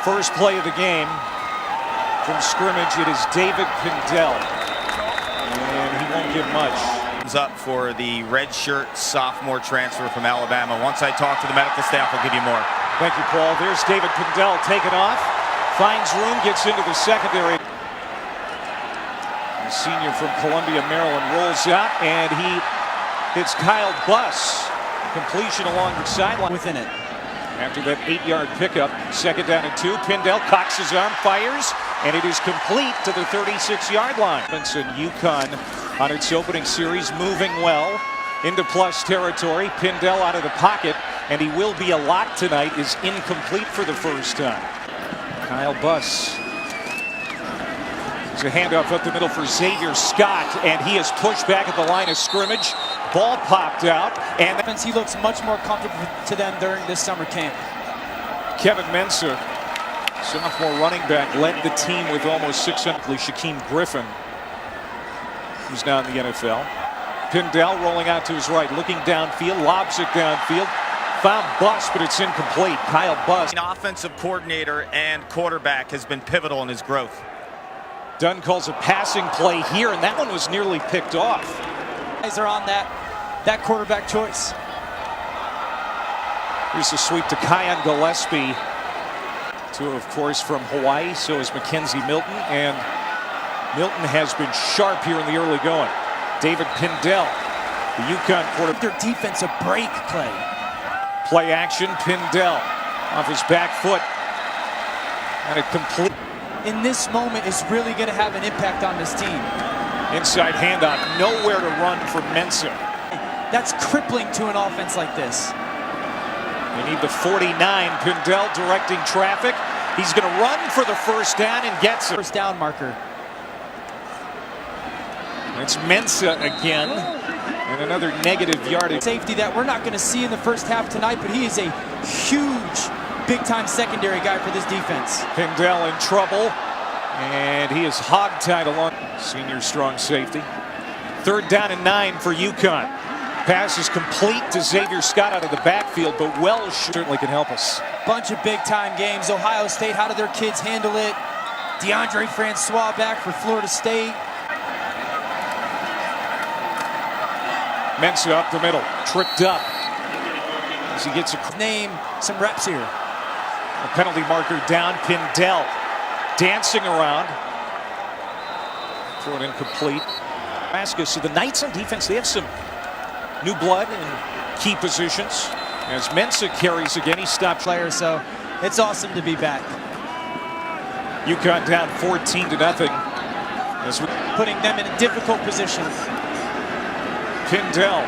First play of the game from scrimmage, it is David Pindell, and he won't give much. Up for the redshirt sophomore transfer from Alabama. Once I talk to the medical staff, I'll give you more. Thank you, Paul. There's David Pindell taken off, finds room, gets into the secondary. The senior from Columbia, Maryland, rolls out, and he hits Kyle Buss. Completion along the sideline within it. After that 8-yard pickup, second down and 2. Pindell cocks his arm, fires, and it is complete to the 36-yard line. And UConn on its opening series, moving well into plus territory. Pindell out of the pocket, and he will be a lock tonight, is incomplete for the first time. Kyle Buss. There's a handoff up the middle for Xavier Scott, and he is pushed back at the line of scrimmage. Ball popped out, and he looks much more comfortable to them during this summer camp. Kevin Mensah, sophomore running back, led the team with almost 600. Shaquem Griffin, who's now in the NFL. Pindell rolling out to his right, looking downfield, lobs it downfield. Found Buss, but it's incomplete. Kyle Buss. An offensive coordinator and quarterback has been pivotal in his growth. Dunn calls a passing play here, and that one was nearly picked off. Guys are on that quarterback choice. Here's the sweep to Kion Gillespie. Two, of course, from Hawaii. So is Mackenzie Milton, and Milton has been sharp here in the early going. David Pindell, the UConn quarterback. Their defensive break play. Play action, Pindell off his back foot. And a complete. In this moment is really going to have an impact on this team. Inside handoff, nowhere to run for Mensah. That's crippling to an offense like this. They need the 49. Pindell directing traffic. He's going to run for the first down and gets it. First down marker. It's Mensah again, and another negative yardage. Safety that we're not going to see in the first half tonight, but he is a huge, big-time secondary guy for this defense. Pindell in trouble, and he is hogtied along. Senior strong safety. Third down and 9 for UConn. Pass is complete to Xavier Scott out of the backfield, but Welsh certainly can help us. Bunch of big-time games. Ohio State, how do their kids handle it? DeAndre Francois back for Florida State. Mensah up the middle, tripped up as he gets a name, some reps here. A penalty marker down. Pindell dancing around. Throw it incomplete. So the Knights on defense, they have some new blood in key positions. As Mensah carries again, he stopped player, so it's awesome to be back. UConn down 14-0. As we putting them in a difficult position. Pindell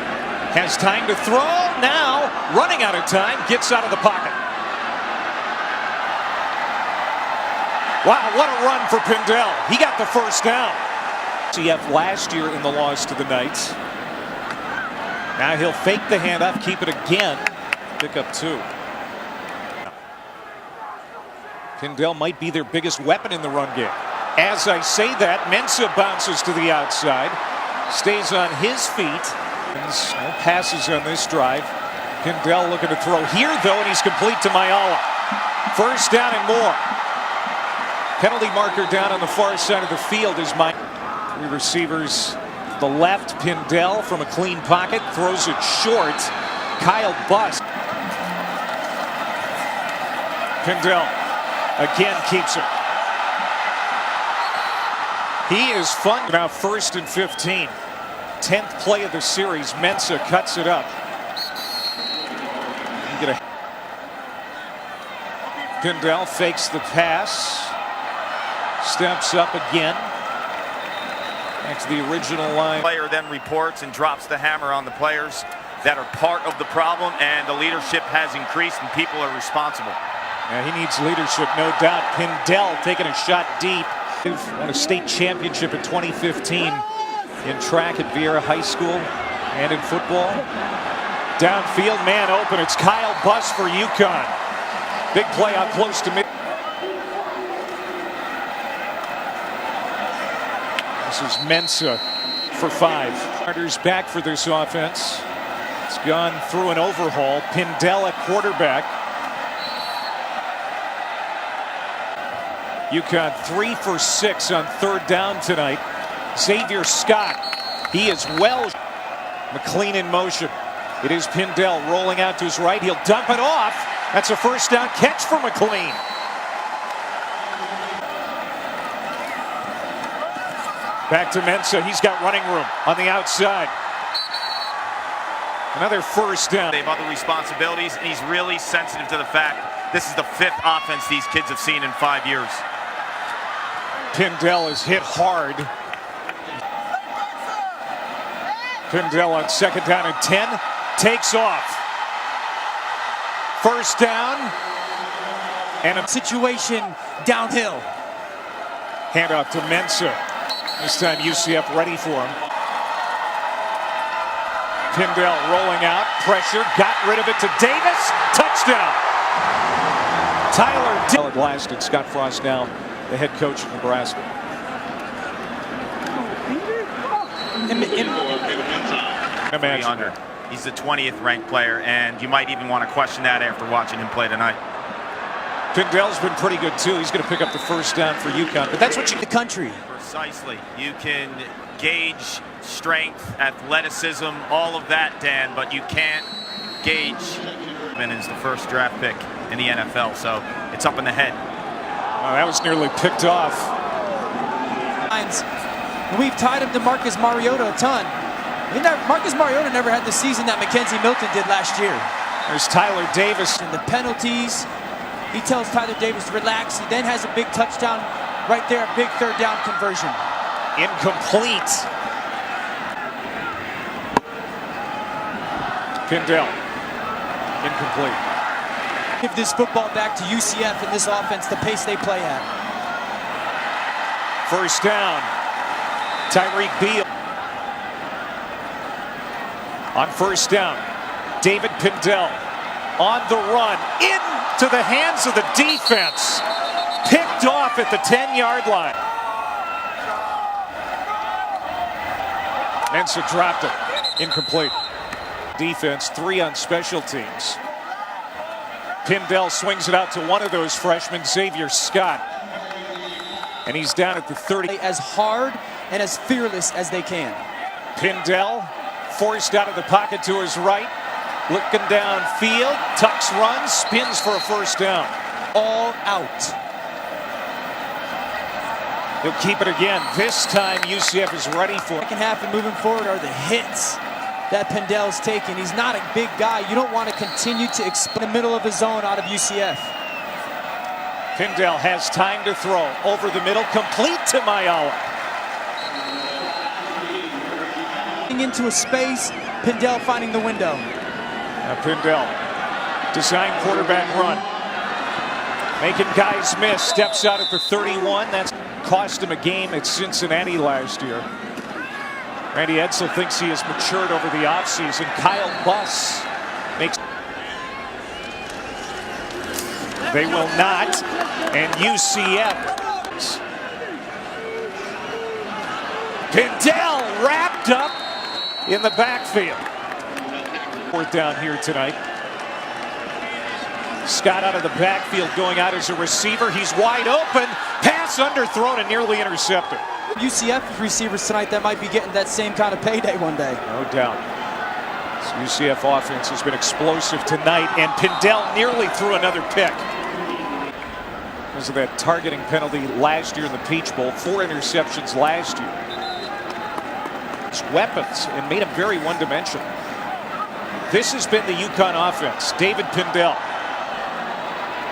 has time to throw. Now, running out of time, gets out of the pocket. Wow, what a run for Pindell. He got the first down. UCF last year in the loss to the Knights. Now he'll fake the handoff, keep it again. Pick up 2. Pindell might be their biggest weapon in the run game. As I say that, Mensah bounces to the outside. Stays on his feet. No passes on this drive. Pindell looking to throw here, though, and he's complete to Mayala. First down and more. Penalty marker down on the far side of the field is my 3 receivers. The left, Pindell from a clean pocket, throws it short. Kyle Buss. Pindell again keeps it. He is fun. Now 1st and 15. 10th play of the series. Mensah cuts it up. Pindell fakes the pass. Steps up again. Back to the original line. Player then reports and drops the hammer on the players that are part of the problem, and the leadership has increased and people are responsible. Yeah, he needs leadership, no doubt. Pindell taking a shot deep. Won a state championship in 2015 in track at Vieira High School and in football. Downfield, man open. It's Kyle Buss for UConn. Big play out close to mid. This is Mensah for 5. Starters back for this offense. It's gone through an overhaul. Pindell at quarterback. UConn 3 for 6 on third down tonight. Xavier Scott, he is well. McLean in motion. It is Pindell rolling out to his right. He'll dump it off. That's a first down catch for McLean. Back to Mensah. He's got running room on the outside. Another first down. They have other responsibilities, and he's really sensitive to the fact this is the 5th offense these kids have seen in 5 years. Pindell is hit hard. Pindell on second down and 10. Takes off. First down. And a Situation downhill. handoff to Mensah. This time UCF ready for him. Pindell rolling out. Pressure. Got rid of it to Davis. Touchdown. Tyler lasted. Scott Frost now the head coach of Nebraska. Imagine. He's the 20th ranked player, and you might even want to question that after watching him play tonight. Pindell's been pretty good too. He's going to pick up the first down for UConn, but that's what you. The country. Precisely. You can gauge strength, athleticism, all of that, Dan, but you can't gauge. Lineman is the first draft pick in the NFL, so it's up in the head. Oh, that was nearly picked off. We've tied him to Marcus Mariota a ton. Marcus Mariota never had the season that Mackenzie Milton did last year. There's Tyler Davis. And the penalties. He tells Tyler Davis to relax. He then has a big touchdown right there, a big third down conversion. Incomplete. Pindell. Incomplete. Give this football back to UCF in this offense, the pace they play at. First down. Tyreek Beal. On first down, David Pindell on the run, into the hands of the defense. Picked off at the 10-yard line. Mensah dropped it. Incomplete. Defense, 3 on special teams. Pindell swings it out to one of those freshmen, Xavier Scott. And he's down at the 30. As hard and as fearless as they can. Pindell forced out of the pocket to his right. Looking downfield, tucks, runs, spins for a first down. All out. He'll keep it again. This time UCF is ready for it. Second half and moving forward are the hits that Pindell's taking. He's not a big guy. You don't want to continue to expand the middle of the zone out of UCF. Pindell has time to throw. Over the middle, complete to Mayala. Into a space, Pindell finding the window. Now Pindell, design quarterback run. Making guys miss, steps out at the 31. That's cost him a game at Cincinnati last year. Randy Edsall thinks he has matured over the offseason. Kyle Buss makes. They will not. And UCF. Pindell wrapped up in the backfield. Fourth down here tonight. Scott out of the backfield going out as a receiver. He's wide open. Pass underthrown and nearly intercepted. UCF receivers tonight that might be getting that same kind of payday one day. No doubt. This UCF offense has been explosive tonight, and Pindell nearly threw another pick. Because of that targeting penalty last year in the Peach Bowl. 4 interceptions last year. Weapons and made him very one-dimensional. This has been the UConn offense. David Pindell.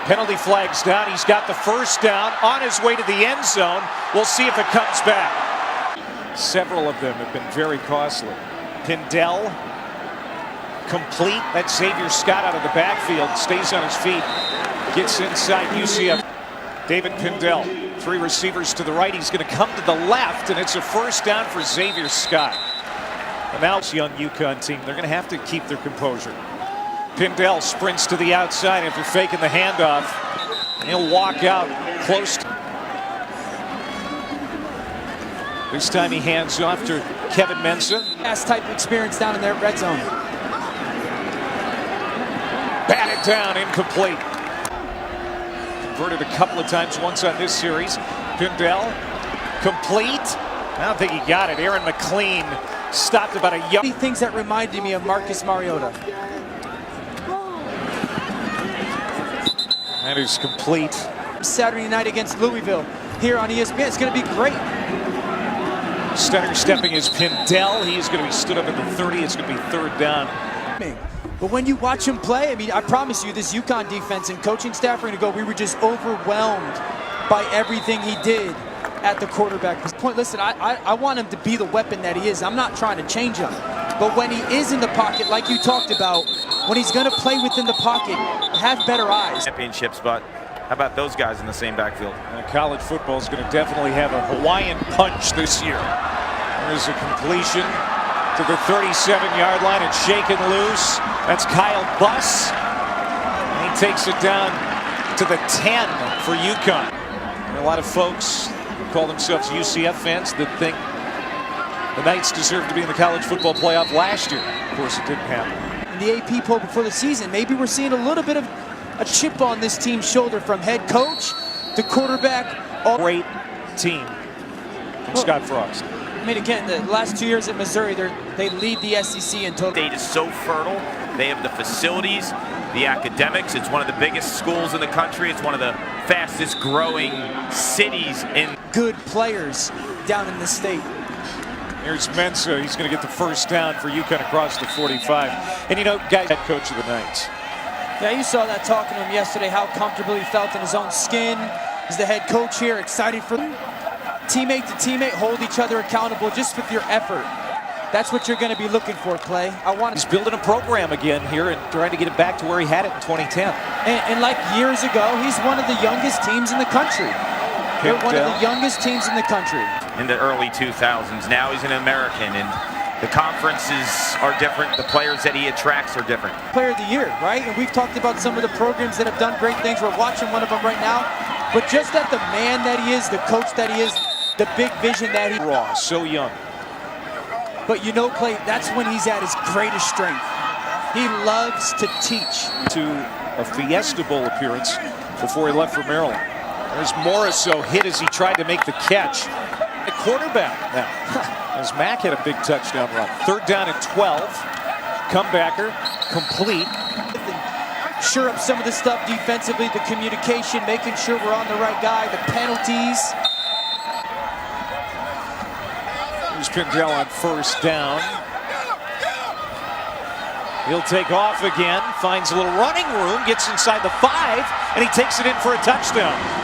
Penalty flags down. He's got the first down on his way to the end zone. We'll see if it comes back. Several of them have been very costly. Pindell complete. That's Xavier Scott out of the backfield. Stays on his feet. Gets inside UCF. David Pindell, 3 receivers to the right. He's going to come to the left, and it's a first down for Xavier Scott. And now this young UConn team, they're going to have to keep their composure. Pindell sprints to the outside after faking the handoff. And he'll walk out close. This time he hands off to Kevin Mensah. Pass type experience down in their red zone. Batted down, incomplete. converted a couple of times, once on this series. Pindell, complete. I don't think he got it. Aaron McLean stopped about a yard. Things that reminded me of Marcus Mariota. That is complete. Saturday night against Louisville here on ESPN. It's going to be great. Center stepping is Pindell. He's going to be stood up at the 30. It's going to be third down. But when you watch him play, I mean, I promise you, this UConn defense and coaching staff are going to go, we were just overwhelmed by everything he did at the quarterback point. Listen, I want him to be the weapon that he is. I'm not trying to change him. But when he is in the pocket, like you talked about, when he's going to play within the pocket, have better eyes. Championships, but how about those guys in the same backfield? College football is going to definitely have a Hawaiian punch this year. There's a completion to the 37-yard line and shaken loose. That's Kyle Buss. And he takes it down to the 10 for UConn. And a lot of folks who call themselves UCF fans that think the Knights deserve to be in the college football playoff last year. Of course, it didn't happen. In the AP poll before the season, maybe we're seeing a little bit of a chip on this team's shoulder from head coach to quarterback. Great team from Scott Frost. I mean, again, the last 2 years at Missouri, they lead the SEC in total. State is so fertile. They have the facilities, the academics. It's one of the biggest schools in the country. It's one of the fastest growing cities in. Good players down in the state. Here's Mensa. He's going to get the first down for UConn across the 45. And you know, guys, head coach of the Knights. Yeah, you saw that talking to him yesterday, how comfortable he felt in his own skin. He's the head coach here, excited for them. Teammate to teammate, hold each other accountable just with your effort. That's what you're going to be looking for, Clay. He's building a program again here and trying to get it back to where he had it in 2010. And like years ago, he's one of the youngest teams in the country. They're one of the youngest teams in the country. In the early 2000s, now he's an American, and the conferences are different. The players that he attracts are different. Player of the year, right? And we've talked about some of the programs that have done great things. We're watching one of them right now. But just that the man that he is, the coach that he is, the big vision that he... Raw, so young. But you know, Clay, that's when he's at his greatest strength. He loves to teach. To a Fiesta Bowl appearance before he left for Maryland. There's Morris, so hit as he tried to make the catch. The quarterback now, as Mack had a big touchdown run. Third down and 12. Comebacker, complete. Sure up some of the stuff defensively, the communication, making sure we're on the right guy, the penalties. Here's Pindell on first down. He'll take off again, finds a little running room, gets inside the 5, and he takes it in for a touchdown.